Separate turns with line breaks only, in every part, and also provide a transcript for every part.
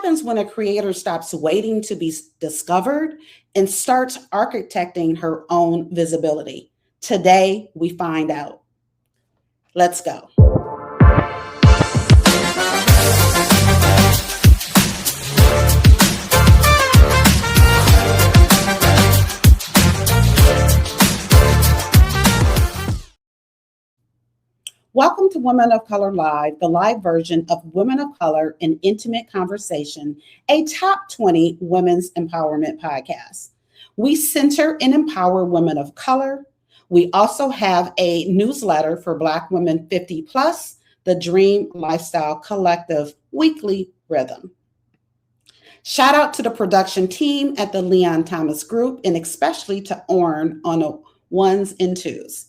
happens when a creator stops waiting to be discovered and starts architecting her own visibility? Today, we find out. Let's go. Welcome to Women of Color Live, the live version of Women of Color, an intimate conversation, a top 20 women's empowerment podcast. We center and empower women of color. We also have a newsletter for Black women 50 plus, the Dream Lifestyle Collective weekly rhythm. Shout out to the production team at the Leon Thomas Group, and especially to Orn on the ones and twos.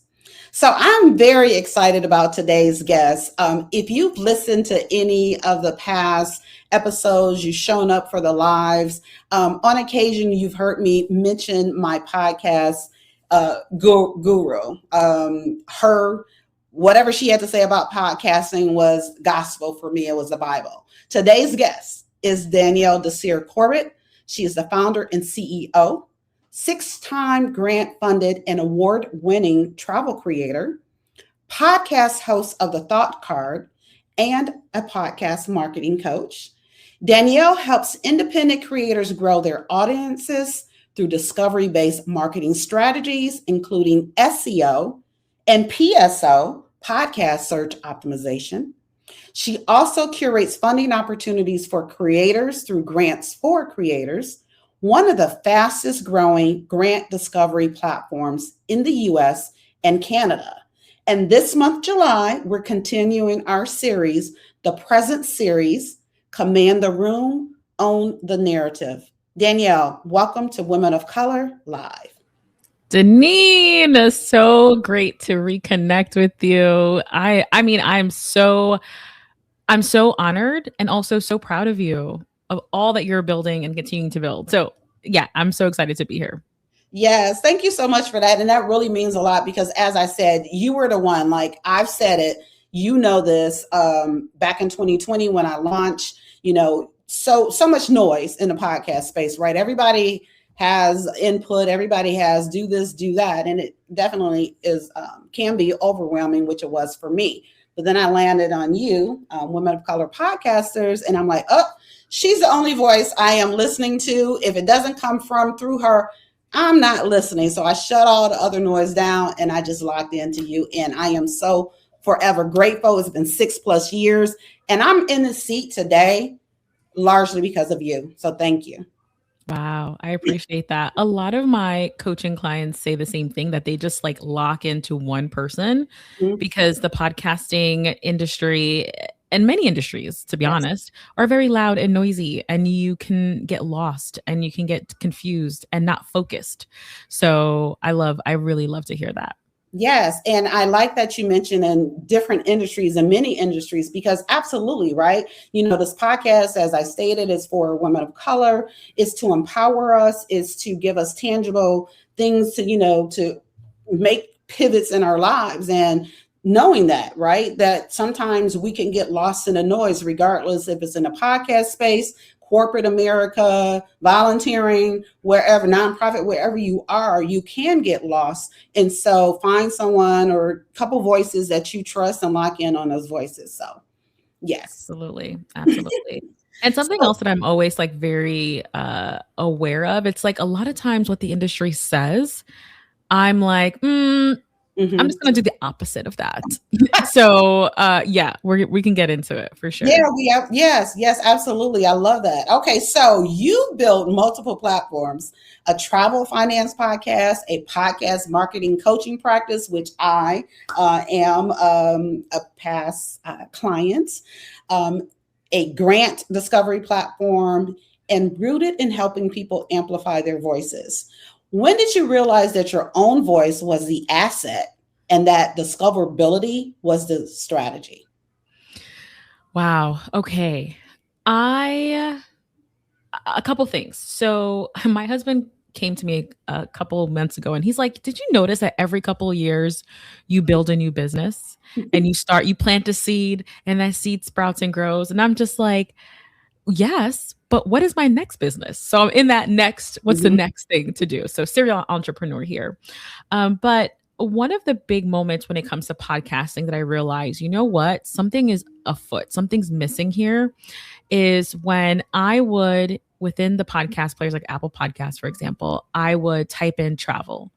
So I'm very excited about today's guest. If you've listened to any of the past episodes, you've shown up for the lives. On occasion, you've heard me mention my podcast guru. Her, whatever she had to say about podcasting was gospel for me. It was the Bible. Today's guest is Danielle Desir Corbett. She is the founder and CEO. 6-time grant-funded and award-winning travel creator, podcast host of The Thought Card, and a podcast marketing coach. Danielle helps independent creators grow their audiences through discovery-based marketing strategies, including SEO and PSO, podcast search optimization. She also curates funding opportunities for creators through Grants for Creators, one of the fastest growing grant discovery platforms in the US and Canada. And this month, July, we're continuing our series, the present series, Command the Room, Own the Narrative. Danielle, welcome to Women of Color Live.
Deneen, so great to reconnect with you. I'm so honored and also so proud of you, of all that you're building and continuing to build. So yeah, I'm so excited to be here.
Yes, thank you so much for that. And that really means a lot because as I said, you were the one, like I've said it, you know this, back in 2020 when I launched, so much noise in the podcast space, right? Everybody has input, everybody has do this, do that. And it definitely is, can be overwhelming, which it was for me. But then I landed on you, Women of Color podcasters, and I'm like, oh, she's the only voice I am listening to. If it doesn't come through her, I'm not listening. So I shut all the other noise down and I just locked into you. And I am so forever grateful. It's been 6+ years and I'm in the seat today largely because of you. So thank you.
Wow, I appreciate that. A lot of my coaching clients say the same thing, that they just like lock into one person because the podcasting industry and many industries, to be honest, are very loud and noisy, and you can get lost and you can get confused and not focused. So I really love to hear that.
Yes. And I like that you mentioned in different industries and many industries, because absolutely, right? This podcast, as I stated, is for women of color, is to empower us, is to give us tangible things to make pivots in our lives. And knowing that, right, that sometimes we can get lost in the noise, regardless if it's in a podcast space, corporate America, volunteering, wherever, nonprofit, wherever you are, you can get lost. And so find someone or a couple voices that you trust and lock in on those voices. So yes.
Absolutely. And something else that I'm always like very aware of, it's like a lot of times what the industry says, I'm like, I'm just going to do the opposite of that. So we can get into it for sure.
Yeah, yes, absolutely. I love that. Okay, so you built multiple platforms, a travel finance podcast, a podcast marketing coaching practice, which I am a past client, a grant discovery platform, and rooted in helping people amplify their voices. When did you realize that your own voice was the asset and that discoverability was the strategy?
Wow. Okay. A couple things. So my husband came to me a couple of months ago and he's like, did you notice that every couple of years you build a new business and you plant a seed and that seed sprouts and grows? And I'm just like, yes, but what is my next business? So I'm in that next, what's the
Mhm.
next thing to do? So serial entrepreneur here. But one of the big moments when it comes to podcasting that I realized, you know what, something is afoot, something's missing here, is when I would, within the podcast players like Apple Podcasts, for example, I would type in travel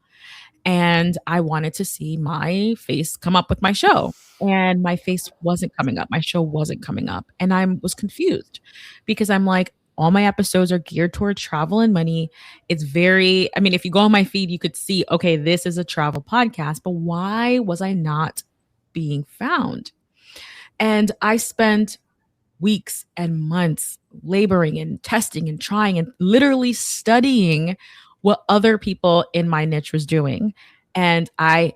and I wanted to see my face come up with my show. And my face wasn't coming up. My show wasn't coming up. And I was confused because I'm like, all my episodes are geared toward travel and money. It's very, I mean, if you go on my feed, you could see, okay, this is a travel podcast, but why was I not being found? And I spent weeks and months laboring and testing and trying and literally studying what other people in my niche was doing. And I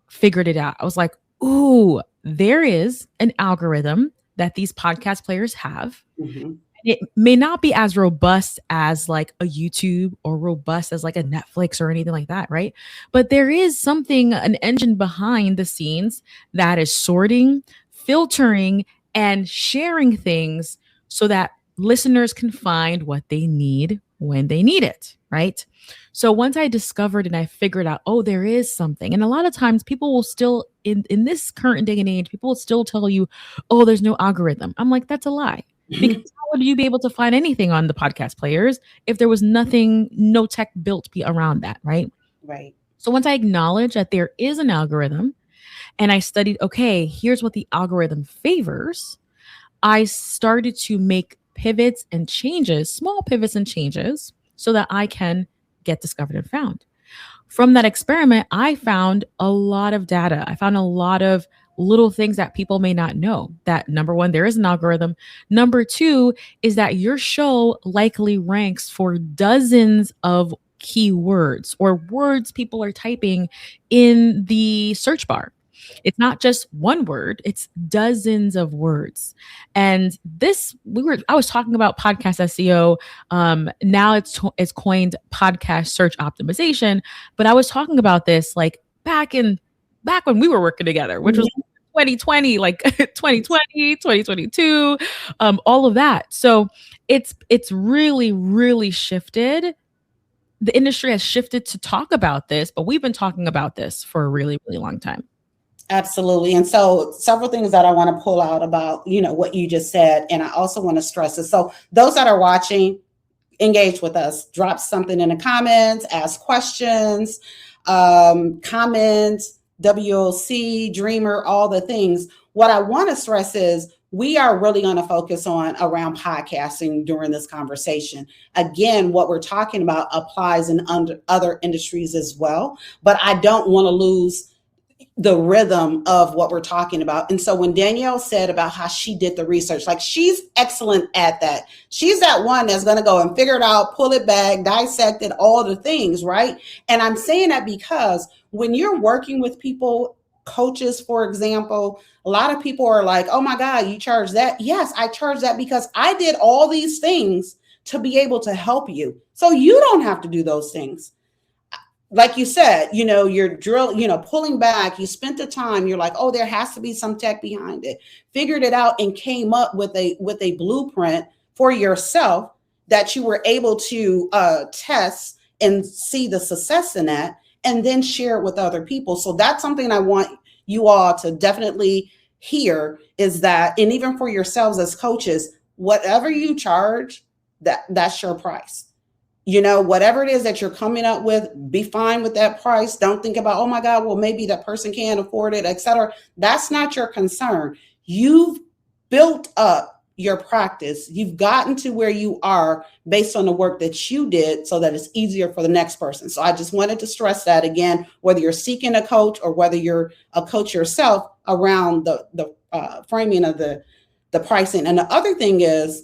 figured it out. I was like, ooh, there is an algorithm that these podcast players have.
Mhm.
It may not be as robust as like a YouTube or robust as like a Netflix or anything like that, right? But there is something, an engine behind the scenes that is sorting, filtering, and sharing things so that listeners can find what they need when they need it, right? So once I discovered and I figured out, oh, there is something. And a lot of times people will still, in this current day and age, people will still tell you, oh, there's no algorithm. I'm like, that's a lie. Because how would you be able to find anything on the podcast players if there was nothing, no tech built around that, right?
Right.
So once I acknowledged that there is an algorithm and I studied, okay, here's what the algorithm favors, I started to make pivots and changes, small pivots and changes, so that I can get discovered and found. From that experiment, I found a lot of data. I found a lot of little things that people may not know. That number one, there is an algorithm. Number two is that your show likely ranks for dozens of keywords or words people are typing in the search bar. It's not just one word, it's dozens of words. And this, I was talking about podcast SEO. Now it's coined podcast search optimization. But I was talking about this like back when we were working together, which was 2020, like 2020, 2022, all of that. So it's really, really shifted. The industry has shifted to talk about this, but we've been talking about this for a really, really long time.
Absolutely. And so several things that I want to pull out about, what you just said. And I also want to stress this. So those that are watching, engage with us, drop something in the comments, ask questions, comments, WOC, Dreamer, all the things. What I want to stress is we are really going to focus on around podcasting during this conversation. Again, what we're talking about applies in other industries as well, but I don't want to lose the rhythm of what we're talking about. And so when Danielle said about how she did the research, like she's excellent at that. She's that one that's going to go and figure it out, pull it back, dissect it, all the things, right? And I'm saying that because when you're working with people, coaches, for example, a lot of people are like, oh my God, you charge that? Yes, I charge that because I did all these things to be able to help you. So you don't have to do those things. Like you said, you're pulling back, you spent the time, you're like, oh, there has to be some tech behind it, figured it out and came up with a blueprint for yourself that you were able to test and see the success in that and then share it with other people. So that's something I want you all to definitely hear is that, and even for yourselves as coaches, whatever you charge, that's your price. Whatever it is that you're coming up with, be fine with that price. Don't think about, oh my God, well, maybe that person can't afford it, etc. That's not your concern. You've built up your practice. You've gotten to where you are based on the work that you did so that it's easier for the next person. So I just wanted to stress that again, whether you're seeking a coach or whether you're a coach yourself around the framing of the pricing. And the other thing is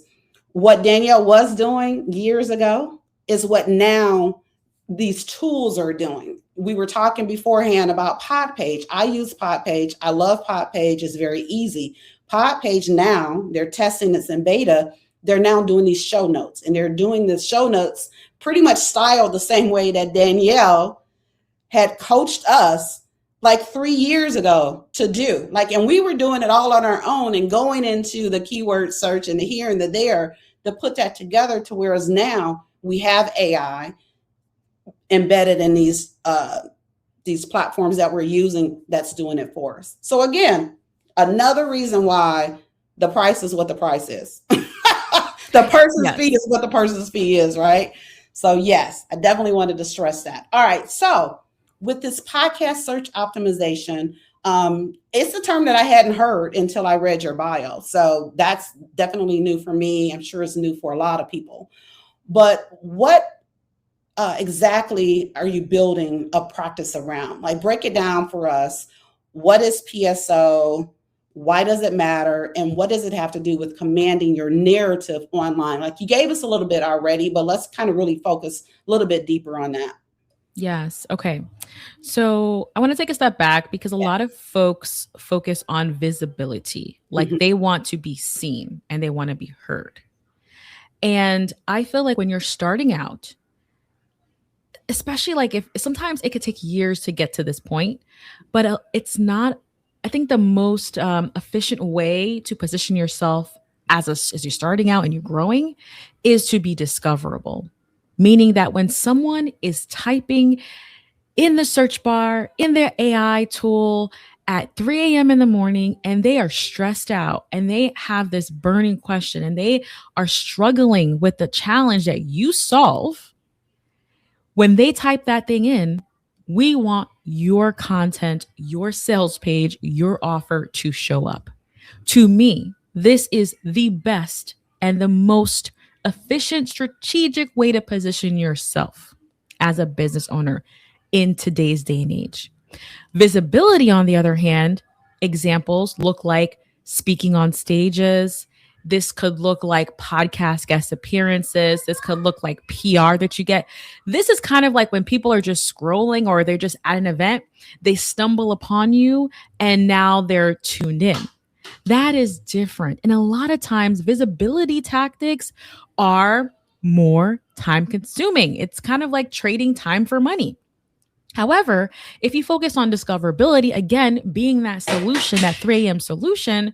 what Danielle was doing years ago is what now these tools are doing. We were talking beforehand about Podpage. I use Podpage. I love Podpage. It's very easy. Podpage now, they're testing this in beta. They're now doing these show notes, and they're doing the show notes pretty much styled the same way that Danielle had coached us like 3 years ago to do. And we were doing it all on our own and going into the keyword search and the here and the there. to put that together to whereas now we have AI embedded in these platforms that we're using that's doing it for us. So again, another reason why the price is what the price is. The person's fee
Yes.
is what the person's fee is, right? So yes, I definitely wanted to stress that. All right. So with this podcast search optimization, it's a term that I hadn't heard until I read your bio. So that's definitely new for me. I'm sure it's new for a lot of people. But what exactly are you building a practice around? Like, break it down for us. What is PSO? Why does it matter? And what does it have to do with commanding your narrative online? Like, you gave us a little bit already, but let's kind of really focus a little bit deeper on that.
Yes. Okay. So I want to take a step back because a
Yeah.
lot of folks focus on visibility. Like
Mhm.
they want to be seen and they want to be heard. And I feel like when you're starting out, especially like if sometimes it could take years to get to this point, but it's not, I think the most efficient way to position yourself as you're starting out and you're growing is to be discoverable. Meaning that when someone is typing in the search bar, in their AI tool at 3 a.m. in the morning, and they are stressed out and they have this burning question and they are struggling with the challenge that you solve, when they type that thing in, we want your content, your sales page, your offer to show up. To me, this is the best and the most efficient, strategic way to position yourself as a business owner in today's day and age. Visibility, on the other hand, examples look like speaking on stages. This could look like podcast guest appearances. This could look like PR that you get. This is kind of like when people are just scrolling or they're just at an event, they stumble upon you and now they're tuned in. That is different. And a lot of times, visibility tactics are more time consuming. It's kind of like trading time for money. However, if you focus on discoverability, again, being that solution, that 3 a.m. solution,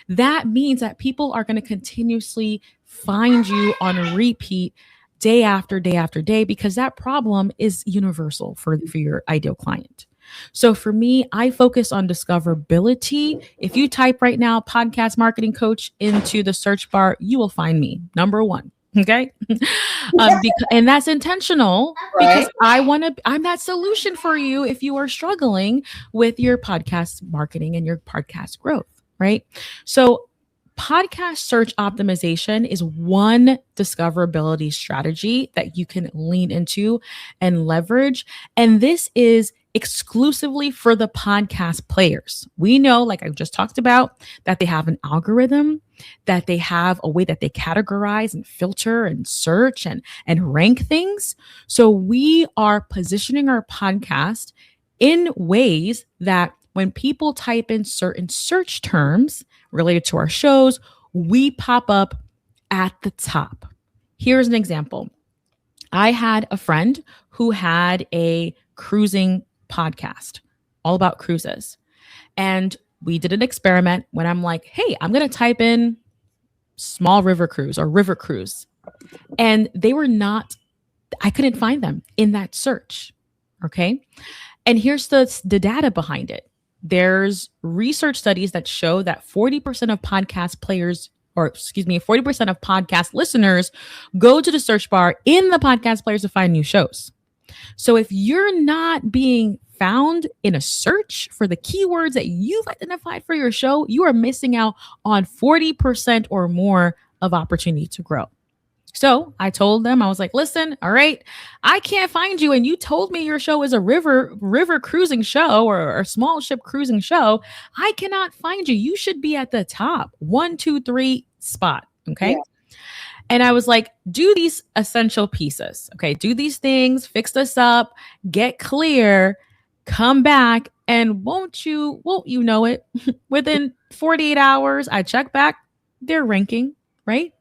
that means that people are going to continuously find you on repeat day after day after day because that problem is universal for your ideal client. So for me, I focus on discoverability. If you type right now podcast marketing coach into the search bar, you will find me, number one. Okay. And that's intentional because
Right.
I'm that solution for you if you are struggling with your podcast marketing and your podcast growth. Right. So podcast search optimization is one discoverability strategy that you can lean into and leverage. And this is exclusively for the podcast players. We know, like I just talked about, that they have an algorithm, that they have a way that they categorize and filter and search and rank things. So we are positioning our podcast in ways that when people type in certain search terms related to our shows, we pop up at the top. Here's an example. I had a friend who had a cruising podcast all about cruises. And we did an experiment when I'm like, hey, I'm going to type in small river cruise or river cruise. And they were not, I couldn't find them in that search. Okay. And here's the data behind it. There's research studies that show that 40% of podcast players, or excuse me, 40% of podcast listeners go to the search bar in the podcast players to find new shows. So if you're not being found in a search for the keywords that you've identified for your show, you are missing out on 40% or more of opportunity to grow. So I told them, I was like, listen, all right, I can't find you. And you told me your show is a river cruising show or a small ship cruising show. I cannot find you. You should be at the top 1, 2, 3 spot. Okay.
Yeah.
And I was like, do these essential pieces. Okay. Do these things, fix this up, get clear, come back. And won't you know it? Within 48 hours, I check back, they're ranking, right?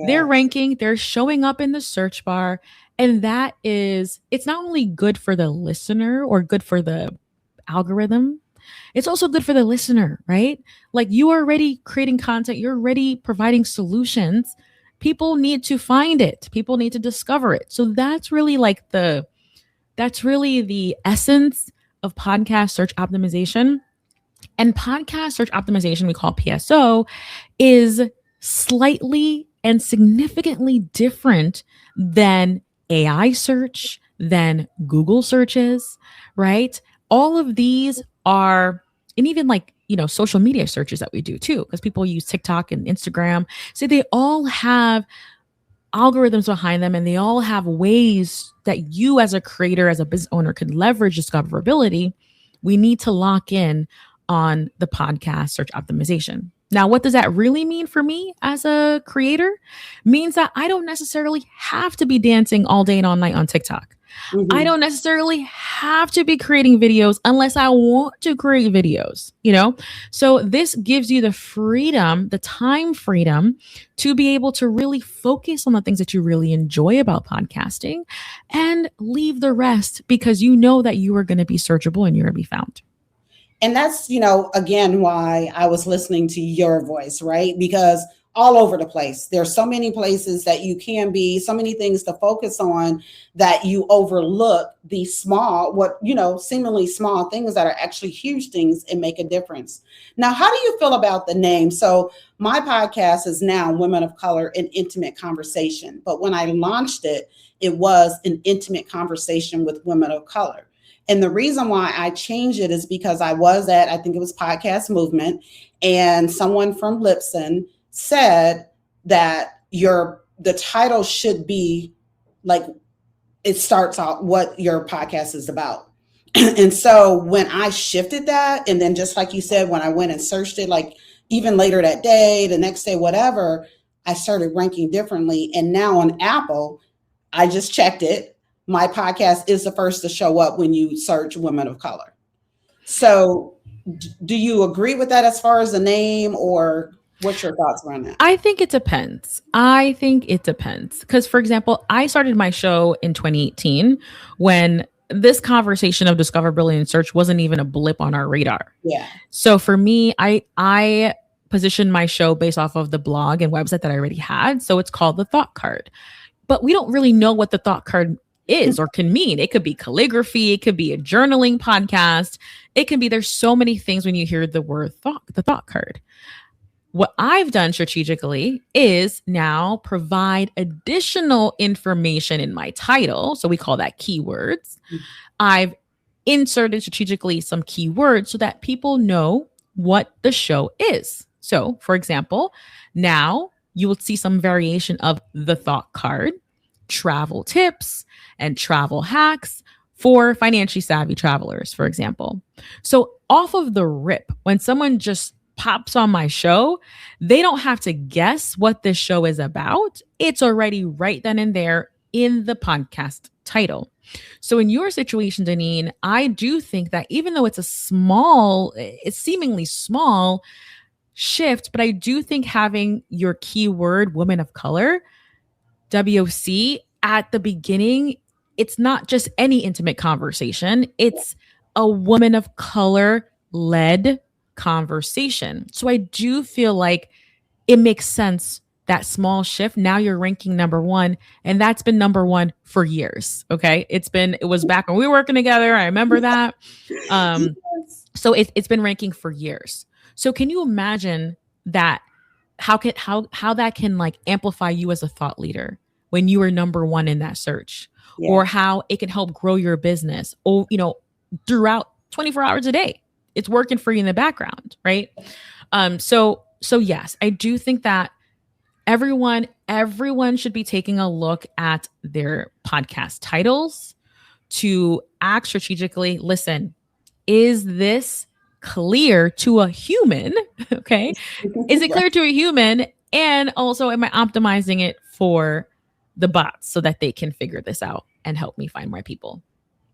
They're
Yeah.
ranking, they're showing up in the search bar. And it's not only good for the listener or good for the algorithm, it's also good for the listener, right? Like you are already creating content, you're already providing solutions. people need to find it. People need to discover it. So that's really like the essence of podcast search optimization. And podcast search optimization, we call PSO, is slightly and significantly different than AI search, than Google searches, right? All of these are, and even like, social media searches that we do too, because people use TikTok and Instagram. So they all have algorithms behind them, and they all have ways that you as a creator, as a business owner, could leverage discoverability. We need to lock in on the podcast search optimization. Now, what does that really mean for me as a creator? Means that I don't necessarily have to be dancing all day and all night on TikTok. I don't necessarily have to be creating videos unless I want to create videos, So this gives you the freedom, the time freedom to be able to really focus on the things that you really enjoy about podcasting and leave the rest because you know that you are going to be searchable and you're going to be found.
And that's, again, why I was listening to your voice, right? Because all over the place, there's so many places that you can be, so many things to focus on that you overlook the small, seemingly small things that are actually huge things and make a difference. Now, how do you feel about the name? So my podcast is now Women of Color, an Intimate Conversation. But when I launched it, it was an intimate conversation with women of color. And the reason why I changed it is because I was at, I think it was Podcast Movement, and someone from Lipson said that the title should be like, it starts out what your podcast is about. And so when I shifted that, and then just like you said, when I went and searched it, like even later that day, the next day, whatever, I started ranking differently. And now on Apple, I just checked it. My podcast is the first to show up when you search women of color. So do you agree with that as far as the name, or what's your thoughts around that?
I think it depends. Because, for example, I started my show in 2018 when this conversation of discoverability and search wasn't even a blip on our radar.
Yeah.
So for me, I positioned my show based off of the blog and website that I already had. So it's called The Thought Card. But we don't really know what the thought card is or can mean. It could be calligraphy. It could be a journaling podcast. It can be, there's so many things when you hear the word thought, the thought card. What I've done strategically is now provide additional information in my title. So we call that keywords. I've inserted strategically some keywords so that people know what the show is. So for example, now you will see some variation of the thought card, travel tips, and travel hacks for financially savvy travelers, for example. So off of the rip, when someone just pops on my show, they don't have to guess what this show is about. It's already right then and there in the podcast title. So in your situation, Deneen, I do think that even though it's seemingly small shift, but I do think having your keyword women of color, WOC, at the beginning, it's not just any intimate conversation. It's a woman of color led conversation. So I do feel like it makes sense, that small shift. Now you're ranking number one, and that's been number one for years. Okay. It was back when we were working together. I remember that. So it's been ranking for years. So can you imagine that, how that can like amplify you as a thought leader when you are number one in that search, or how it can help grow your business, or, throughout 24 hours a day, it's working for you in the background. Right. So yes, I do think that everyone should be taking a look at their podcast titles to act strategically. Listen, is this clear to a human? Okay. Is it clear to a human? And also, am I optimizing it for the bots so that they can figure this out and help me find more people?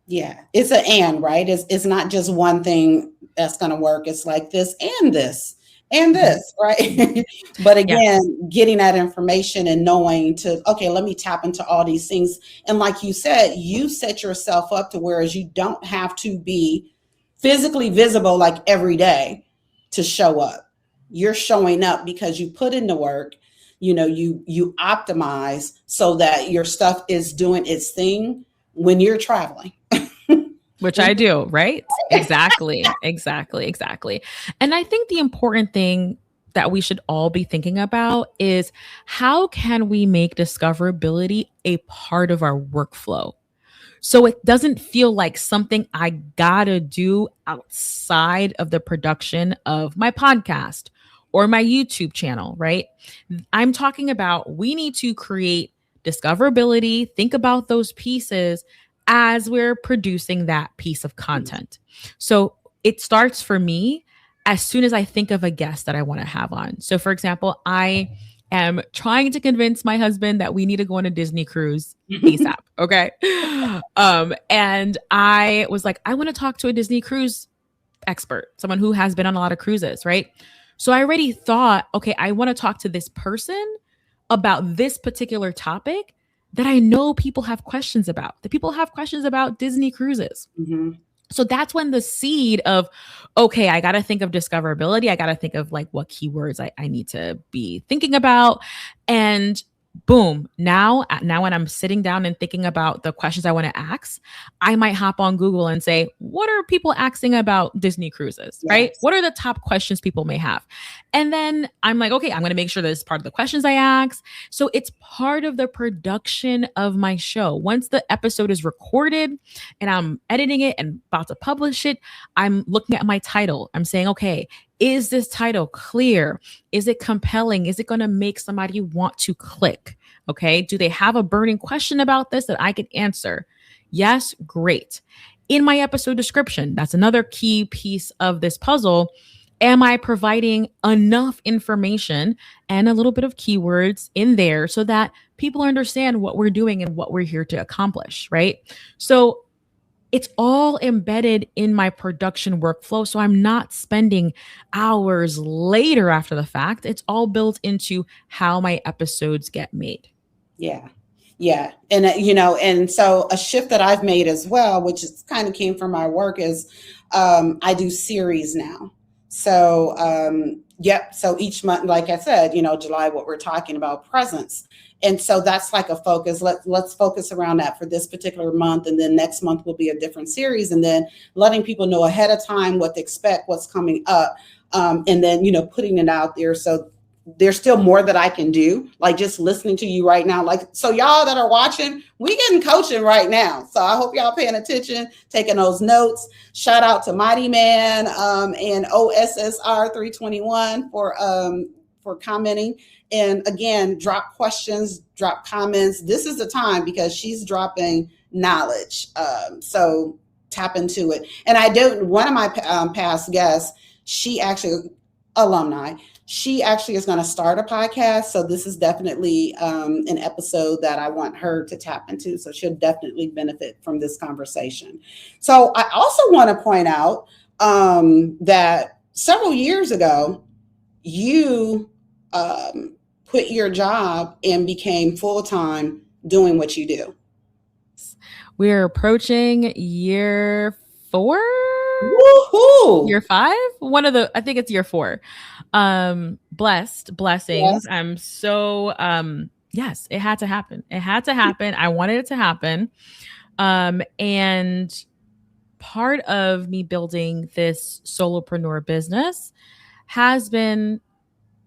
Yeah, it's an and, right? It's not just one thing that's going to work. It's like this and this and this, right? But again, getting that information and knowing okay, let me tap into all these things. And like you said, you set yourself up to whereas you don't have to be physically visible like every day to show up. You're showing up because you put in the work. you optimize so that your stuff is doing its thing when you're traveling.
Which I do, right? Exactly, exactly, exactly. And I think the important thing that we should all be thinking about is how can we make discoverability a part of our workflow? So it doesn't feel like something I gotta do outside of the production of my podcast or my YouTube channel, right? I'm talking about we need to create discoverability, think about those pieces as we're producing that piece of content. So it starts for me as soon as I think of a guest that I want to have on. So, for example, I am trying to convince my husband that we need to go on a Disney cruise ASAP. Okay. And I was like, I want to talk to a Disney cruise expert, someone who has been on a lot of cruises, right? So I already thought, okay, I want to talk to this person about this particular topic that I know people have questions about. The people have questions about Disney cruises.
Mm-hmm.
So that's when the seed of, okay, I got to think of discoverability. I got to think of like what keywords I need to be thinking about. And boom, now when I'm sitting down and thinking about the questions I want to ask, I might hop on Google and say, what are people asking about Disney cruises, right? What are the top questions people may have? And then I'm like, okay, I'm going to make sure this is part of the questions I ask. So it's part of the production of my show. Once the episode is recorded and I'm editing it and about to publish it, I'm looking at my title. I'm saying, okay, is this title clear? Is it compelling? Is it going to make somebody want to click? Okay. Do they have a burning question about this that I can answer? Yes. Great. In my episode description, that's another key piece of this puzzle. Am I providing enough information and a little bit of keywords in there so that people understand what we're doing and what we're here to accomplish? Right. So it's all embedded in my production workflow. So I'm not spending hours later after the fact. It's all built into how my episodes get made.
Yeah. Yeah. And, and so a shift that I've made as well, which is kind of came from my work, is I do series now. So, yep. So each month, like I said, July, what we're talking about, presence. And so that's like a focus. Let's focus around that for this particular month. And then next month will be a different series. And then letting people know ahead of time what to expect, what's coming up. And then, putting it out there. So there's still more that I can do, like just listening to you right now. Like, so y'all that are watching, we getting coaching right now. So I hope y'all paying attention, taking those notes. Shout out to Mighty Man and OSSR 321 for commenting. And again, drop questions, drop comments. This is the time because she's dropping knowledge. So tap into it. And one of my past guests, she actually, alumni, she actually is going to start a podcast. So this is definitely an episode that I want her to tap into. So she'll definitely benefit from this conversation. So I also want to point out that several years ago, you quit your job and became full-time doing what you do.
We're approaching year 4.
Woohoo!
Year 5? I think it's year 4. Blessings. Yes. I'm so, yes, it had to happen. It had to happen. I wanted it to happen. And part of me building this solopreneur business has been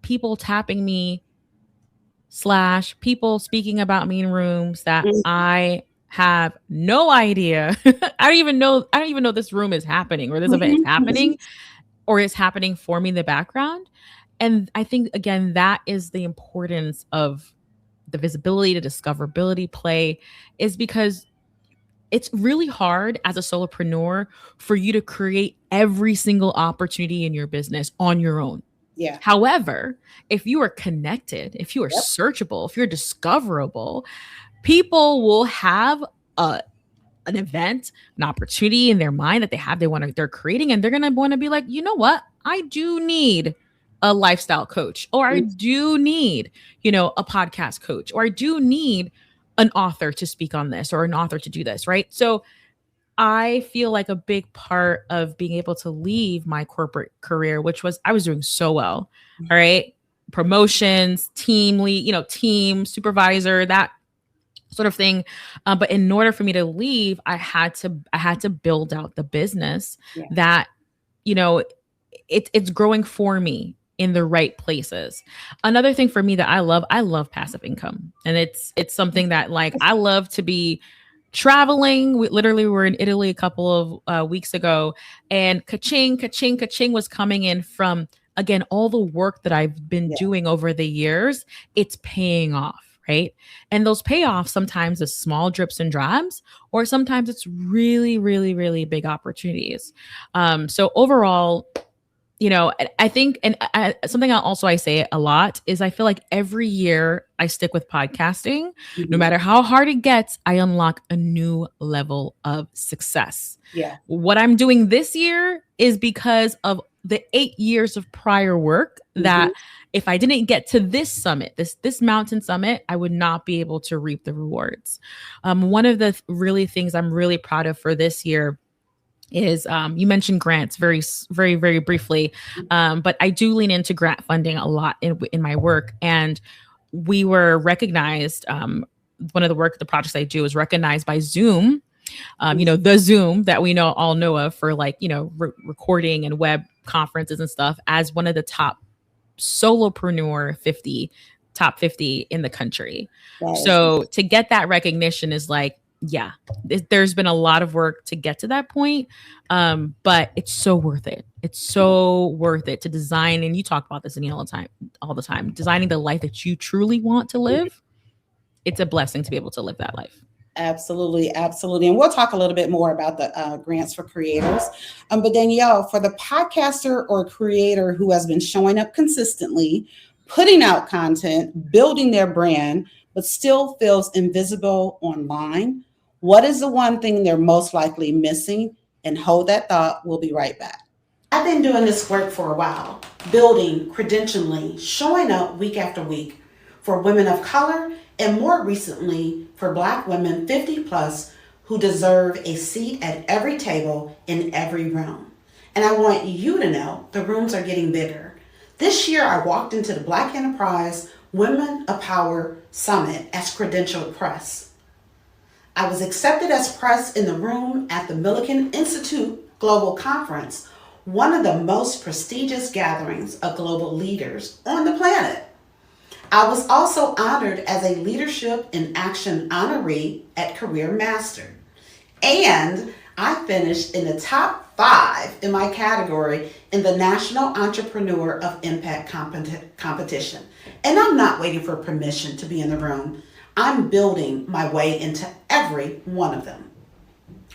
people tapping me / people speaking about me in rooms that I have no idea. I don't even know this room is happening or this event is happening or is happening for me in the background. And I think, again, that is the importance of the visibility to discoverability play, is because it's really hard as a solopreneur for you to create every single opportunity in your business on your own.
Yeah.
However, if you are connected, if you are searchable, if you're discoverable, people will have an event, an opportunity in their mind that they're creating, and they're going to want to be like, you know what? I do need a lifestyle coach, or I do need, a podcast coach, or I do need an author to speak on this or an author to do this. Right. So I feel like a big part of being able to leave my corporate career, which was, I was doing so well. All right. promotions, team lead, team supervisor, that sort of thing. But in order for me to leave, I had to build out the business
Yeah.
that, it's growing for me in the right places. Another thing for me that I love passive income. And it's something that, like, I love to be traveling. We literally were in Italy a couple of weeks ago, and ka-ching, ka-ching, ka-ching was coming in from, again, all the work that I've been doing over the years. It's paying off. Right. And those payoffs sometimes is small drips and drabs, or sometimes it's really, really, really big opportunities. So overall, I think, and something I say a lot is, I feel like every year I stick with podcasting, no matter how hard it gets, I unlock a new level of success.
Yeah.
What I'm doing this year is because of the 8 years of prior work that if I didn't get to this summit, this mountain summit, I would not be able to reap the rewards. One of the really things I'm really proud of for this year is, you mentioned grants very, very, very briefly, but I do lean into grant funding a lot in my work. And we were recognized. One of the projects I do is recognized by Zoom. The Zoom that we all know of for, like, recording and web conferences and stuff, as one of the top solopreneur top 50 in the country. So to get that recognition is like, yeah, there's been a lot of work to get to that point. But it's so worth it. It's so worth it to design. And you talk about this, Danielle, all the time, designing the life that you truly want to live. It's a blessing to be able to live that life.
Absolutely. Absolutely. And we'll talk a little bit more about the grants for creators. But Danielle, for the podcaster or creator who has been showing up consistently, putting out content, building their brand, but still feels invisible online, what is the one thing they're most likely missing? And hold that thought. We'll be right back. I've been doing this work for a while, building, credentialing, showing up week after week for women of color, and more recently for Black women 50 plus who deserve a seat at every table in every room. And I want you to know the rooms are getting bigger. This year I walked into the Black Enterprise Women of Power Summit as credentialed press. I was accepted as press in the room at the Millikan Institute Global Conference, one of the most prestigious gatherings of global leaders on the planet. I was also honored as a Leadership in Action honoree at Career Master. And I finished in the top 5 in my category in the National Entrepreneur of Impact competition. And I'm not waiting for permission to be in the room. I'm building my way into every one of them.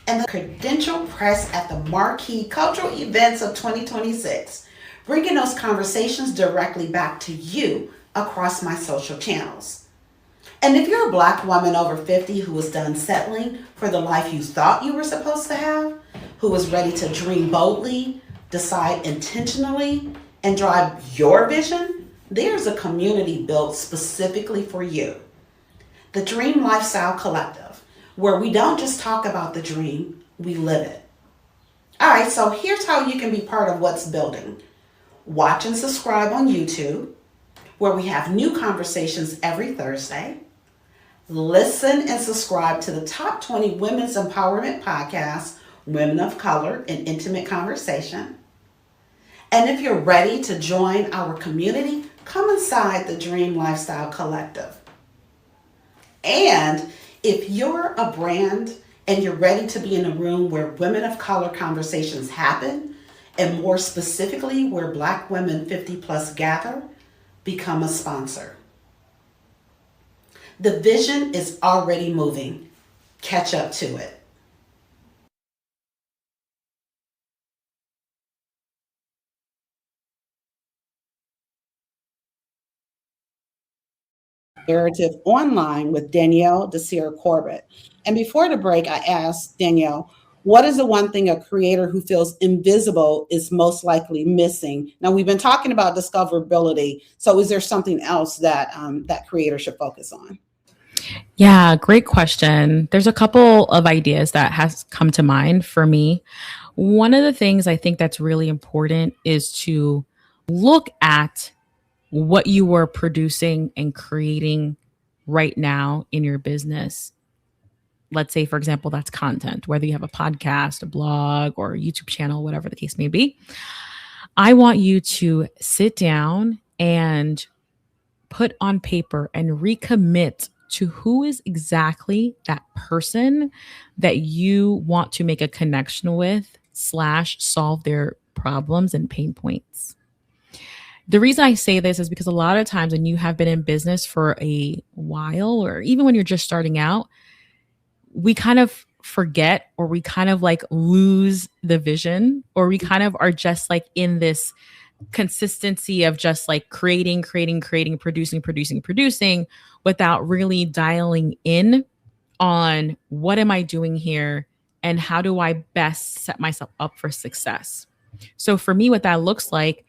And the credential press at the marquee cultural events of 2026, bringing those conversations directly back to you across my social channels. And if you're a Black woman over 50 who is done settling for the life you thought you were supposed to have, who is ready to dream boldly, decide intentionally, and drive your vision, there's a community built specifically for you. The Dream Lifestyle Collective, where we don't just talk about the dream, we live it. All right, so here's how you can be part of what's building. Watch and subscribe on YouTube, where we have new conversations every Thursday. Listen and subscribe to the top 20 women's empowerment podcasts, Women of Color in Intimate Conversation. And if you're ready to join our community, come inside the Dream Lifestyle Collective. And if you're a brand and you're ready to be in a room where women of color conversations happen, and more specifically where Black women 50 plus gather, become a sponsor. The vision is already moving. Catch up to it. Narrative online with Danielle Desir Corbett. And before the break, I asked Danielle, what is the one thing a creator who feels invisible is most likely missing? Now, we've been talking about discoverability. So is there something else that that creator should focus on?
Yeah, great question. There's a couple of ideas that has come to mind for me. One of the things I think that's really important is to look at what you are producing and creating right now in your business. Let's say, for example, that's content, whether you have a podcast, a blog, or a YouTube channel, whatever the case may be. I want you to sit down and put on paper and recommit to who is exactly that person that you want to make a connection with slash solve their problems and pain points. The reason I say this is because a lot of times when you have been in business for a while, or even when you're just starting out, we kind of forget, or we kind of like lose the vision, or we kind of are just like in this consistency of just like creating, producing without really dialing in on what am I doing here and how do I best set myself up for success. So for me, what that looks like,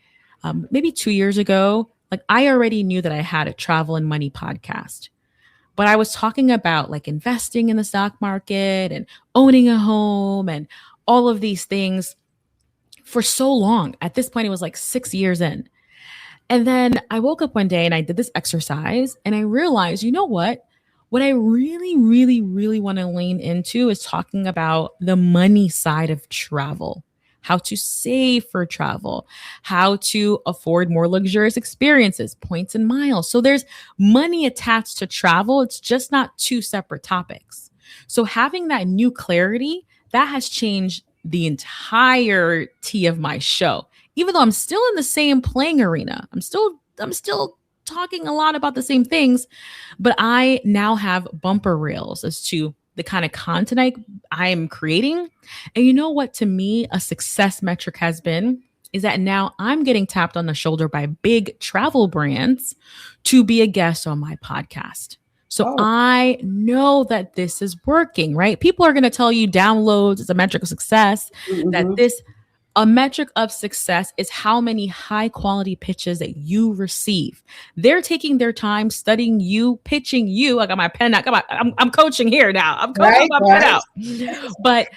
maybe 2 years ago, like I already knew that I had a travel and money podcast, but I was talking about like investing in the stock market and owning a home and all of these things for so long. At this point, it was like 6 years in. And then I woke up one day and I did this exercise and I realized, you know what? What I really, really, really want to lean into is talking about the money side of travel, how to save for travel, how to afford more luxurious experiences, points and miles. So there's money attached to travel. It's just not two separate topics. So having that new clarity, that has changed the entirety of my show. Even though I'm still in the same playing arena, I'm still talking a lot about the same things, but I now have bumper reels as to the kind of content I am creating. And you know what, to me, a success metric has been is that now I'm getting tapped on the shoulder by big travel brands to be a guest on my podcast. So I know that this is working, right? People are going to tell you downloads is a metric of success, that a metric of success is how many high quality pitches that you receive. They're taking their time studying you, pitching you. I got my pen out. I'm coaching here now. I'm coaching my pen out. But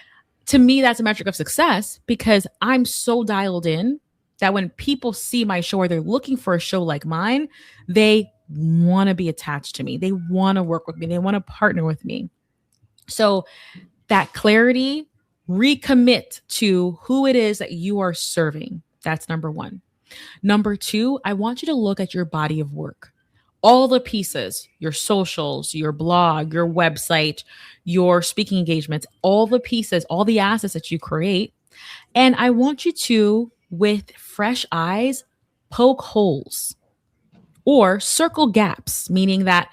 to me, that's a metric of success because I'm so dialed in that when people see my show or they're looking for a show like mine, they want to be attached to me. They want to work with me. They want to partner with me. So that clarity, recommit to who it is that you are serving. That's number one. Number two, I want you to look at your body of work. All the pieces, your socials, your blog, your website, your speaking engagements, all the pieces, all the assets that you create. And I want you to, with fresh eyes, poke holes or circle gaps, meaning that,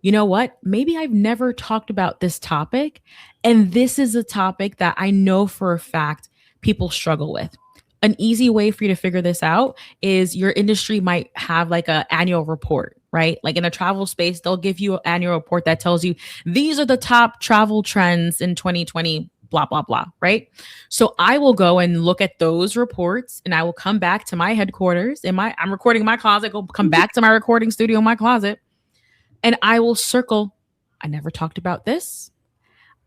you know what, maybe I've never talked about this topic. And this is a topic that I know for a fact people struggle with. An easy way for you to figure this out is your industry might have like an annual report, right? Like in a travel space, they'll give you an annual report that tells you these are the top travel trends in 2020, blah, blah, blah, right? So I will go and look at those reports and I will come back to my headquarters I'm recording in my closet, come back to my recording studio in my closet, and I will circle, I never talked about this.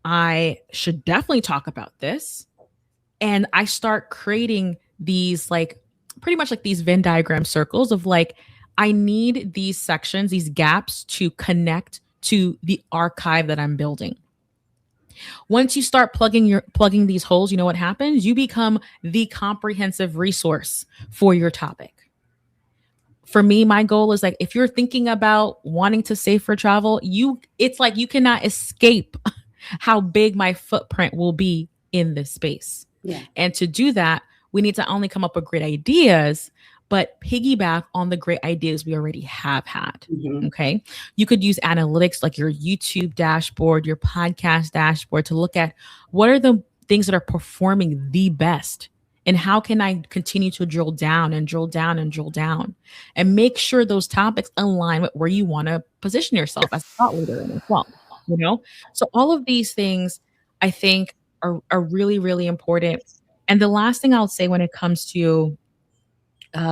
I should definitely talk about this. And I start creating these like pretty much like these Venn diagram circles of like, I need these sections, these gaps to connect to the archive that I'm building. Once you start plugging these holes, you know what happens? You become the comprehensive resource for your topic. For me, my goal is like, if you're thinking about wanting to save for travel, it's like you cannot escape how big my footprint will be in this space.
Yeah.
And to do that, we need to not only come up with great ideas, but piggyback on the great ideas we already have had. Okay. You could use analytics like your YouTube dashboard, your podcast dashboard to look at what are the things that are performing the best and how can I continue to drill down and drill down and drill down and make sure those topics align with where you want to position yourself as a thought leader in as well. You know, so all of these things I think are really, really important. And the last thing I'll say when it comes to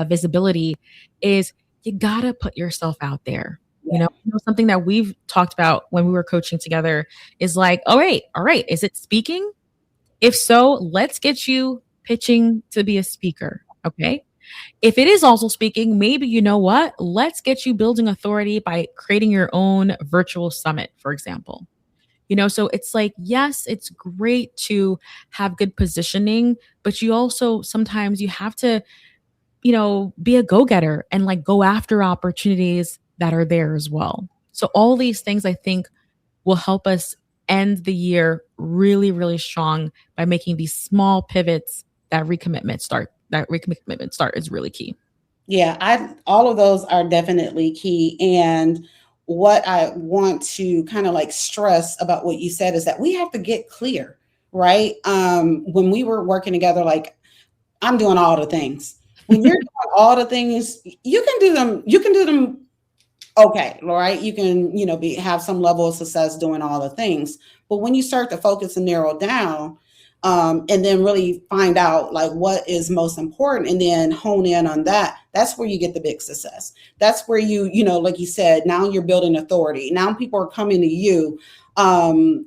visibility is you gotta put yourself out there. You know, something that we've talked about when we were coaching together is like, all right, is it speaking? If so, let's get you pitching to be a speaker. Okay. If it is also speaking, maybe you know what? Let's get you building authority by creating your own virtual summit, for example. So it's like, yes, it's great to have good positioning, but you also sometimes you have to, be a go-getter and like go after opportunities that are there as well. So all these things I think will help us end the year really, really strong by making these small pivots that recommitment start is really key.
Yeah, I all of those are definitely key. And what I want to kind of like stress about what you said is that we have to get clear, right? When we were working together, like I'm doing all the things. When you're doing all the things, you can do them, okay, right? You can, be have some level of success doing all the things. But when you start to focus and narrow down, and then really find out like what is most important and then hone in on that, that's where you get the big success. That's where like you said, now you're building authority. Now people are coming to you, and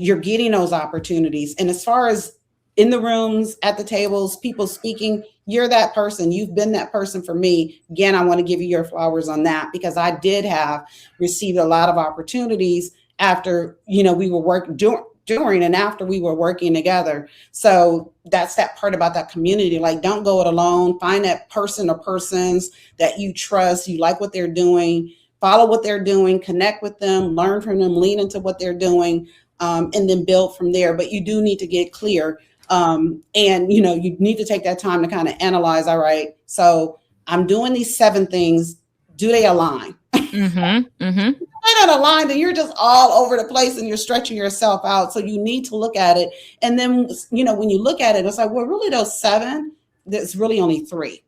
you're getting those opportunities. And as far as in the rooms, at the tables, people speaking, you're that person. You've been that person for me. Again, I want to give you your flowers on that, because I did have received a lot of opportunities after, we were working during and after we were working together. So that's that part about that community. Like, don't go it alone. Find that person or persons that you trust, you like what they're doing, follow what they're doing, connect with them, learn from them, lean into what they're doing, and then build from there. But you do need to get clear. And you need to take that time to kind of analyze. All right, so I'm doing these 7 things. Do they align?
Mm-hmm. Mm-hmm.
They're not aligned, and you're just all over the place and you're stretching yourself out. So you need to look at it. And then, when you look at it, it's like, well, really those 7, there's really only 3.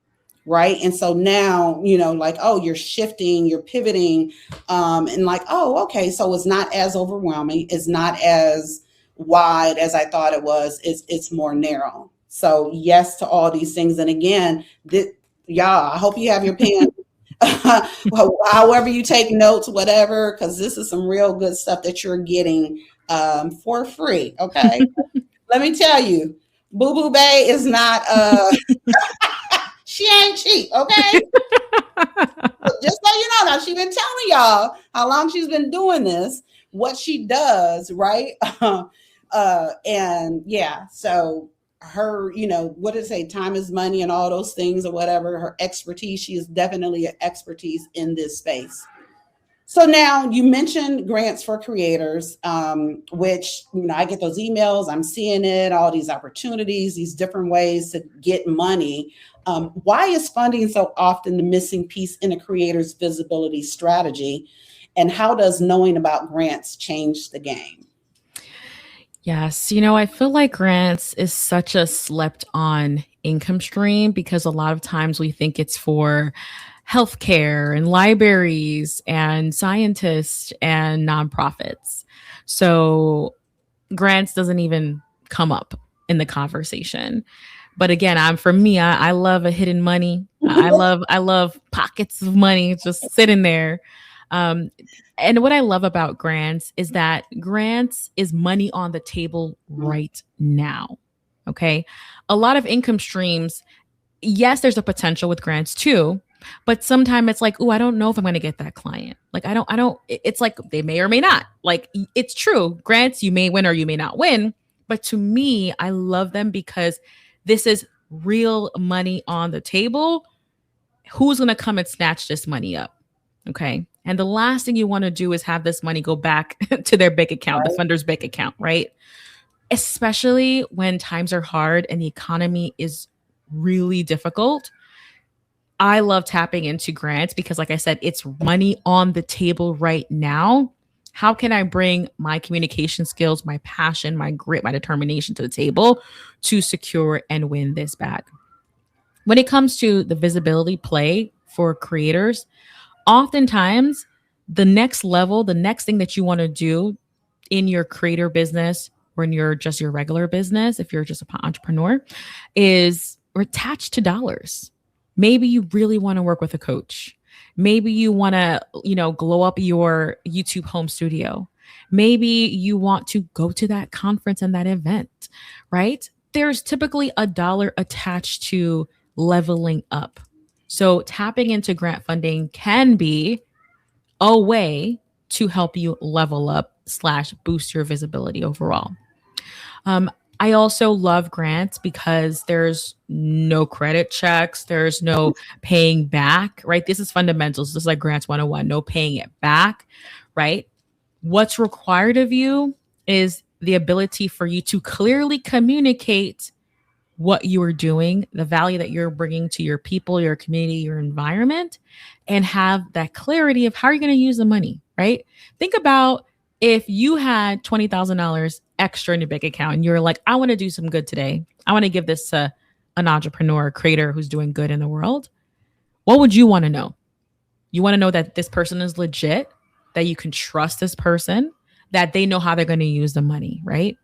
Right. And so now, like, oh, you're shifting, you're pivoting, and like, oh, okay. So it's not as overwhelming. It's not as wide as I thought it was. It's more narrow. So yes to all these things. And again, y'all, I hope you have your pen. However you take notes, whatever, because this is some real good stuff that you're getting for free. Okay. Let me tell you, Boo Boo Bay is not she ain't cheap, okay? Just so you know, now she's been telling y'all how long she's been doing this, what she does, right? And yeah, so her, what did it say? Time is money and all those things or whatever. Her expertise, she is definitely an expertise in this space. So now you mentioned grants for creators, which, I get those emails, I'm seeing it, all these opportunities, these different ways to get money. Why is funding so often the missing piece in a creator's visibility strategy? And how does knowing about grants change the game?
Yes. I feel like grants is such a slept on income stream because a lot of times we think it's for healthcare and libraries and scientists and nonprofits. So grants doesn't even come up in the conversation. But again, I love a hidden money. I love pockets of money just sitting there. And what I love about grants is that grants is money on the table right now. Okay. A lot of income streams, yes, there's a potential with grants too, but sometimes it's like, oh, I don't know if I'm going to get that client. Like, it's like they may or may not. Like, it's true. Grants, you may win or you may not win. But to me, I love them because this is real money on the table. Who's going to come and snatch this money up? Okay. And the last thing you want to do is have this money go back to their bank account, the funder's bank account, right? Especially when times are hard and the economy is really difficult. I love tapping into grants because, like I said, it's money on the table right now. How can I bring my communication skills, my passion, my grit, my determination to the table to secure and win this bag? When it comes to the visibility play for creators, oftentimes the next level, the next thing that you want to do in your creator business or in your regular business, if you're just an entrepreneur, is attached to dollars. Maybe you really want to work with a coach. Maybe you want to, glow up your YouTube home studio. Maybe you want to go to that conference and that event, right? There's typically a dollar attached to leveling up. So tapping into grant funding can be a way to help you level up slash boost your visibility overall. Um, I also love grants because there's no credit checks, there's no paying back, right? This is fundamentals. This is like grants 101, no paying it back, right? What's required of you is the ability for you to clearly communicate what you are doing, the value that you're bringing to your people, your community, your environment, and have that clarity of how you're going to use the money, right? Think about if you had $20,000 extra in your bank account and you're like, I want to do some good today. I want to give this to an entrepreneur, a creator who's doing good in the world. What would you want to know? You want to know that this person is legit, that you can trust this person, that they know how they're going to use the money, right?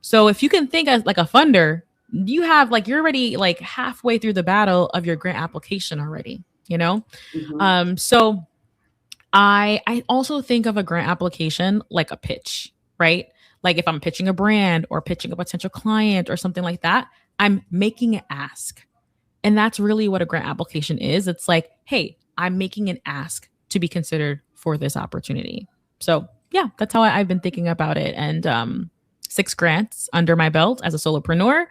So if you can think as like a funder, you have like you're already like halfway through the battle of your grant application already, you know? So I also think of a grant application like a pitch, right? Like if I'm pitching a brand or pitching a potential client or something like that, I'm making an ask. And that's really what a grant application is. It's like, hey, I'm making an ask to be considered for this opportunity. So yeah, that's how I've been thinking about it. And 6 grants under my belt as a solopreneur.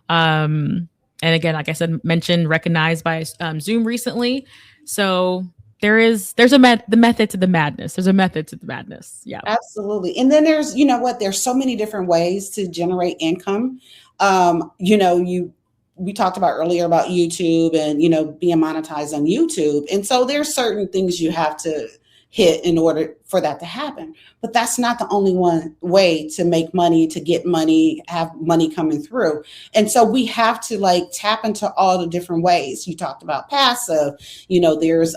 And again, like I said, mentioned, recognized by Zoom recently. So there's the method to the madness. There's a method to the madness. Yeah.
Absolutely. And then there's, you know what, there's so many different ways to generate income. We talked about earlier about YouTube and, being monetized on YouTube. And so there's certain things you have to hit in order for that to happen. But that's not the only one way to make money, to get money, have money coming through. And so we have to like tap into all the different ways. You talked about passive, there's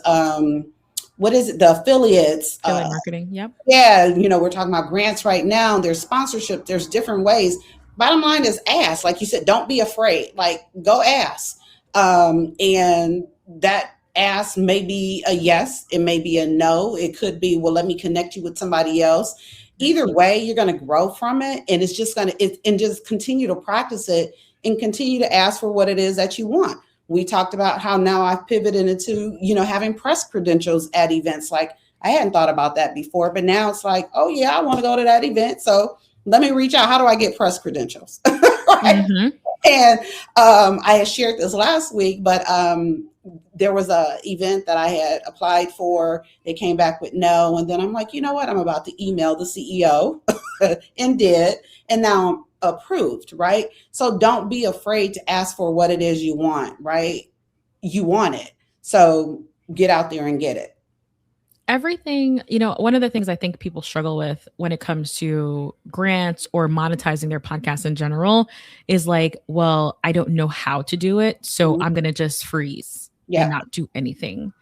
what is it? The affiliates.
Affiliate marketing. Yep.
Yeah. We're talking about grants right now. There's sponsorship. There's different ways. Bottom line is ask. Like you said, don't be afraid. Like go ask. And that ask may be a yes. It may be a no. It could be, well, let me connect you with somebody else. Either way, you're going to grow from it. And it's just and just continue to practice it and continue to ask for what it is that you want. We talked about how now I've pivoted into, having press credentials at events. Like I hadn't thought about that before, but now it's like, oh yeah, I want to go to that event. So let me reach out. How do I get press credentials? Right? Mm-hmm. And I had shared this last week, but there was a event that I had applied for. They came back with no. And then I'm like, you know what? I'm about to email the CEO and did. And now I'm approved, right? So don't be afraid to ask for what it is you want, right? You want it. So get out there and get it.
Everything, one of the things I think people struggle with when it comes to grants or monetizing their podcast in general is like, well, I don't know how to do it. So I'm going to just freeze and not do anything.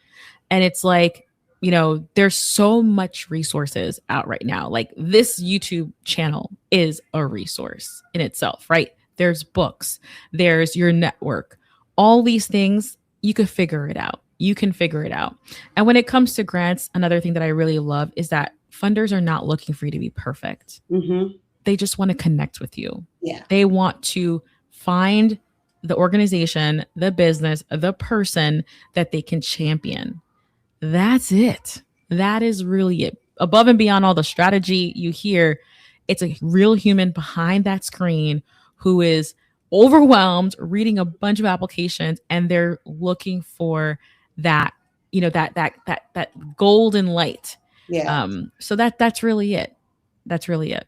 And it's like, there's so much resources out right now. Like this YouTube channel is a resource in itself, right? There's books, there's your network, all these things, you could figure it out. You can figure it out. And when it comes to grants, another thing that I really love is that funders are not looking for you to be perfect. Mm-hmm. They just want to connect with you. Yeah. They want to find the organization, the business, the person that they can champion. That's it. That is really it. Above and beyond all the strategy you hear, it's a real human behind that screen who is overwhelmed, reading a bunch of applications, and they're looking for that, that golden light. Yeah. So that's really it. That's really it.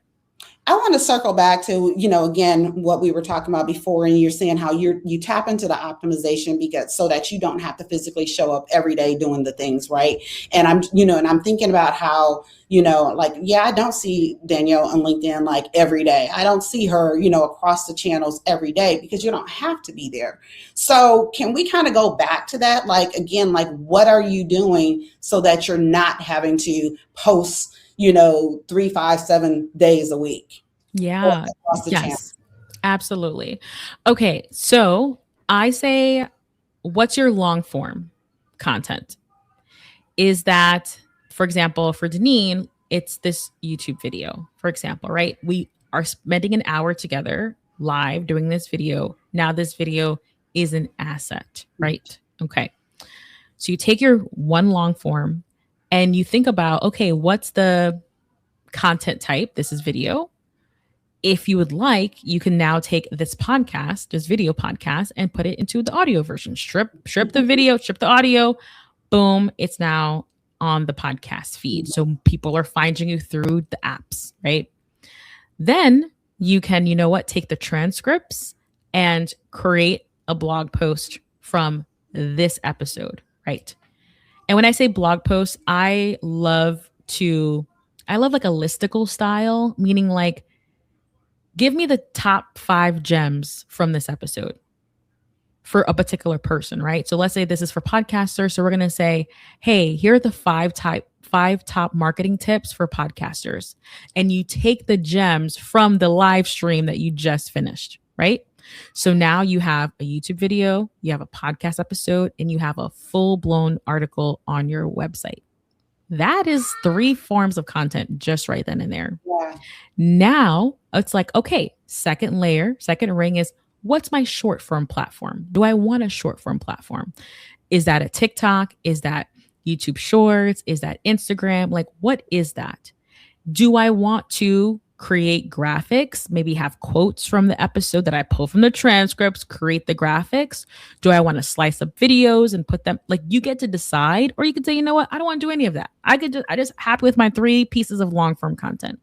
I want to circle back to, again, what we were talking about before, and you're saying how you tap into the optimization because so that you don't have to physically show up every day doing the things, right? And I'm thinking about how, I don't see Danielle on LinkedIn like every day. I don't see her, across the channels every day because you don't have to be there. So can we kind of go back to that? Like, again, like what are you doing so that you're not having to post 3, 5, 7 days a week?
Yeah. Yes, absolutely. Okay. So I say, what's your long form content? Is that, for example, for Deneen, it's this YouTube video, for example, right? We are spending an hour together live doing this video. Now this video is an asset, right? Okay. So you take your one long form and you think about, okay, what's the content type? This is video. If you would like, you can now take this podcast, this video podcast, and put it into the audio version. Strip the video, strip the audio. Boom, it's now on the podcast feed. So people are finding you through the apps, right? Then you can, take the transcripts and create a blog post from this episode, right? And when I say blog post, I love like a listicle style, meaning like, give me the top 5 gems from this episode for a particular person, right? So let's say this is for podcasters. So we're going to say, hey, here are the 5 top marketing tips for podcasters. And you take the gems from the live stream that you just finished, right? So now you have a YouTube video, you have a podcast episode, and you have a full-blown article on your website. That is 3 forms of content just right then and there.
Yeah.
Now it's like, okay, second ring is, what's my short form platform? Do I want a short form platform? Is that a TikTok? Is that YouTube Shorts? Is that Instagram? Like, what is that? Do I want to create graphics, maybe have quotes from the episode that I pull from the transcripts, create the graphics? Do I want to slice up videos and put them, like, you get to decide, or you could say, you know what, I don't want to do any of that. I just happy with my 3 pieces of long form content.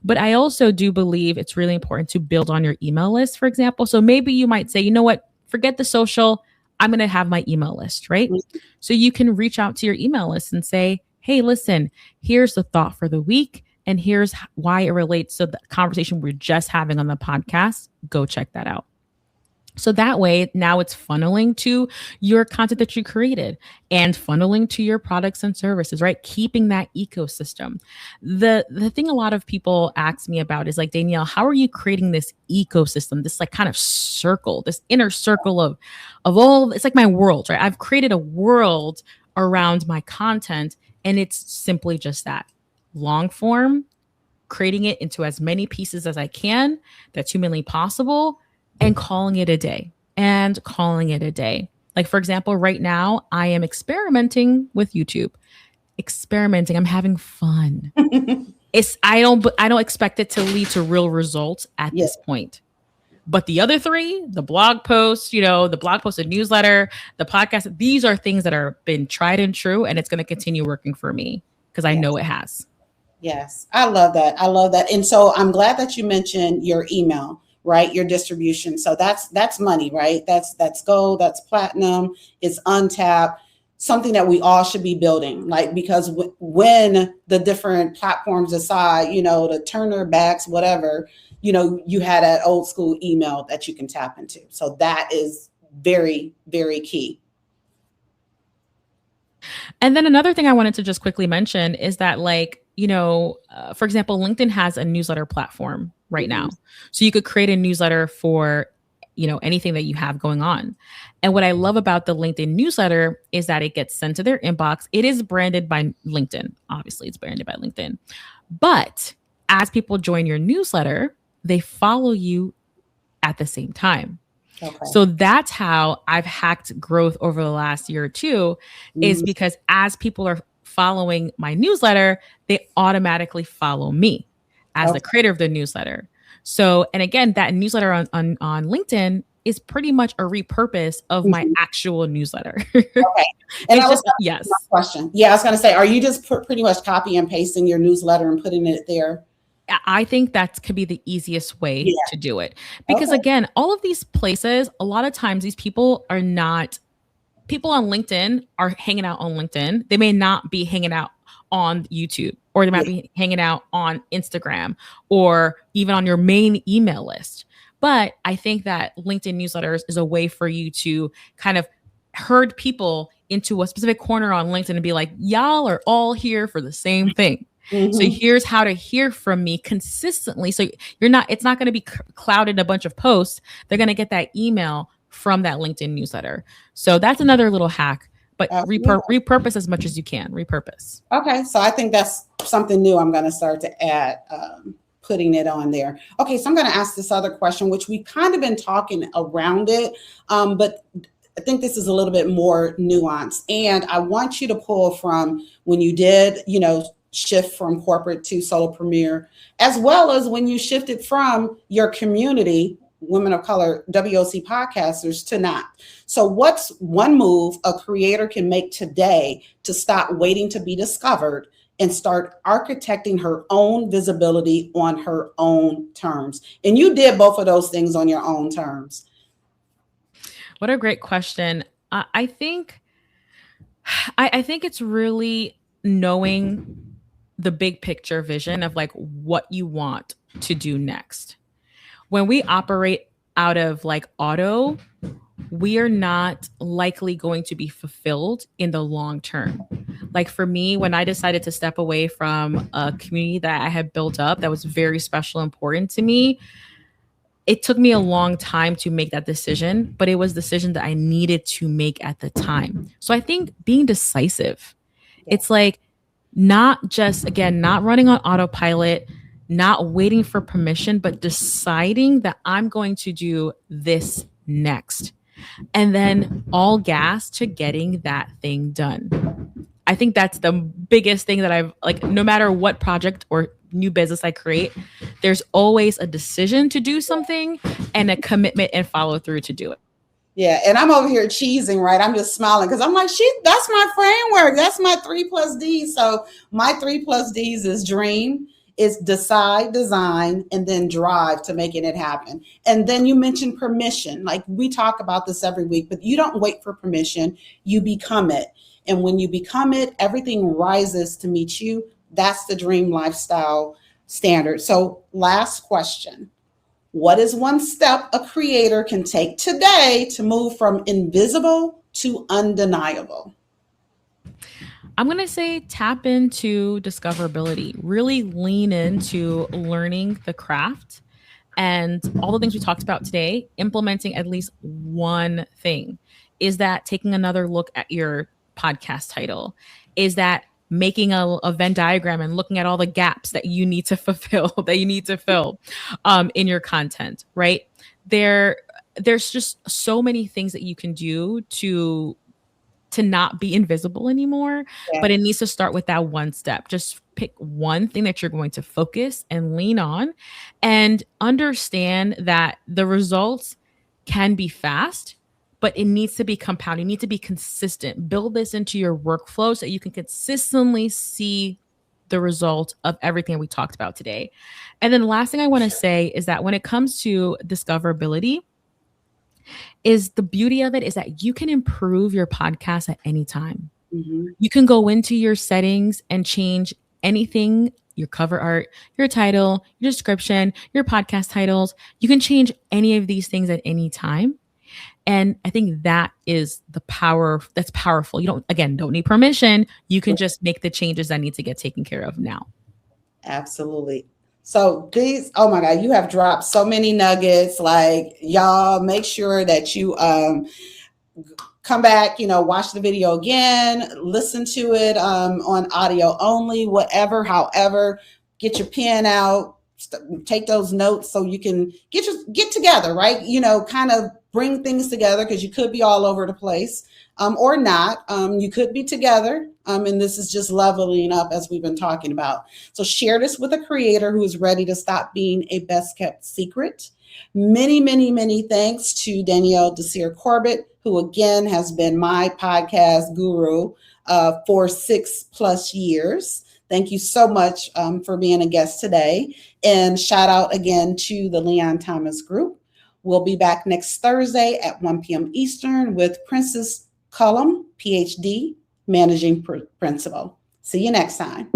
But I also do believe it's really important to build on your email list, for example. So maybe you might say, you know what, forget the social, I'm going to have my email list, right? Mm-hmm. So you can reach out to your email list and say, hey, listen, here's the thought for the week, and here's why it relates to the conversation we're just having on the podcast. Go check that out. So that way, now it's funneling to your content that you created and funneling to your products and services, right? Keeping that ecosystem. The thing a lot of people ask me about is like, Danielle, how are you creating this ecosystem, this like kind of circle, this inner circle of all, it's like my world, right? I've created a world around my content, and it's simply just that. Long form, creating it into as many pieces as I can that's humanly possible, and calling it a day. Like, for example, right now I am experimenting with YouTube. I'm having fun. I don't expect it to lead to real results at this point. But the other 3, the blog posts, the newsletter, the podcast, these are things that are been tried and true, and it's going to continue working for me because I know it has.
Yes, I love that. And so I'm glad that you mentioned your email, right? Your distribution. So that's money, right? That's gold, that's platinum, it's untapped, something that we all should be building, like, because when the different platforms decide, to turn their backs, whatever, you had that old school email that you can tap into. So that is very, very key.
And then another thing I wanted to just quickly mention is that, like, for example, LinkedIn has a newsletter platform right now. So you could create a newsletter for, anything that you have going on. And what I love about the LinkedIn newsletter is that it gets sent to their inbox. It is branded by LinkedIn. Obviously, it's branded by LinkedIn. But as people join your newsletter, they follow you at the same time. Okay. So that's how I've hacked growth over the last year or 2, is because as people are following my newsletter, they automatically follow me as the creator of the newsletter. So, and again, that newsletter on LinkedIn is pretty much a repurpose of my actual newsletter. Okay.
And I was yes. Question. Yeah, I was going to say, are you just pretty much copy and pasting your newsletter and putting it there?
I think that could be the easiest way to do it. Because again, all of these places, a lot of times these people on LinkedIn are hanging out on LinkedIn. They may not be hanging out on YouTube, or they might be hanging out on Instagram, or even on your main email list. But I think that LinkedIn newsletters is a way for you to kind of herd people into a specific corner on LinkedIn and be like, y'all are all here for the same thing. So here's how to hear from me consistently. So it's not going to be clouded in a bunch of posts. They're going to get that email from that LinkedIn newsletter. So that's another little hack, but repurpose as much as you can. Repurpose.
Okay. So I think that's something new I'm going to start to add putting it on there. Okay, so I'm going to ask this other question, which we've kind of been talking around it, but I think this is a little bit more nuanced. And I want you to pull from when you did, shift from corporate to solopreneur, as well as when you shifted from your community, women of color, WOC podcasters, to not. So what's one move a creator can make today to stop waiting to be discovered and start architecting her own visibility on her own terms? And you did both of those things on your own terms.
What a great question. I think it's really knowing the big picture vision of like what you want to do next. When we operate out of like auto, we are not likely going to be fulfilled in the long term. Like for me, when I decided to step away from a community that I had built up that was very special, important to me, it took me a long time to make that decision, but it was a decision that I needed to make at the time. So I think being decisive, it's like not just, again, not running on autopilot, not waiting for permission, but deciding that I'm going to do this next. And then all gas to getting that thing done. I think that's the biggest thing that I've like, no matter what project or new business I create, there's always a decision to do something and a commitment and follow through to do it.
Yeah. And I'm over here cheesing, right? I'm just smiling because I'm like, that's my framework. That's my 3+D. So my 3+Ds is dream, is decide, design, and then drive to making it happen. And then you mentioned permission. Like we talk about this every week, but you don't wait for permission. You become it. And when you become it, everything rises to meet you. That's the dream lifestyle standard. So last question. What is one step a creator can take today to move from invisible to undeniable?
I'm going to say tap into discoverability, really lean into learning the craft and all the things we talked about today, implementing at least one thing. Is that taking another look at your podcast title? Is that making a Venn diagram and looking at all the gaps that you need to fulfill, that you need to fill in your content, right? There's just so many things that you can do to not be invisible anymore, but it needs to start with that one step. Just pick one thing that you're going to focus and lean on and understand that the results can be fast, but it needs to be compound. You need to be consistent. Build this into your workflow so that you can consistently see the result of everything we talked about today. And then the last thing I want to say is that when it comes to discoverability, is the beauty of it is that you can improve your podcast at any time. Mm-hmm. You can go into your settings and change anything, your cover art, your title, your description, your podcast titles. You can change any of these things at any time. And I think that is the power that's powerful. You don't need permission. You can just make the changes that need to get taken care of now. Absolutely.
So oh my God, you have dropped so many nuggets. Like y'all make sure that you come back, watch the video again, listen to it on audio only, whatever, however, get your pen out, take those notes so you can get together, right? Kind of bring things together because you could be all over the place or not. You could be together. And this is just leveling up as we've been talking about. So share this with a creator who is ready to stop being a best kept secret. Many, many, many thanks to Danielle Desir Corbett, who again has been my podcast guru for 6+ years. Thank you so much for being a guest today. And shout out again to the Leon Thomas Group. We'll be back next Thursday at 1 p.m. Eastern with Princess Cullum, PhD, Managing Principal. See you next time.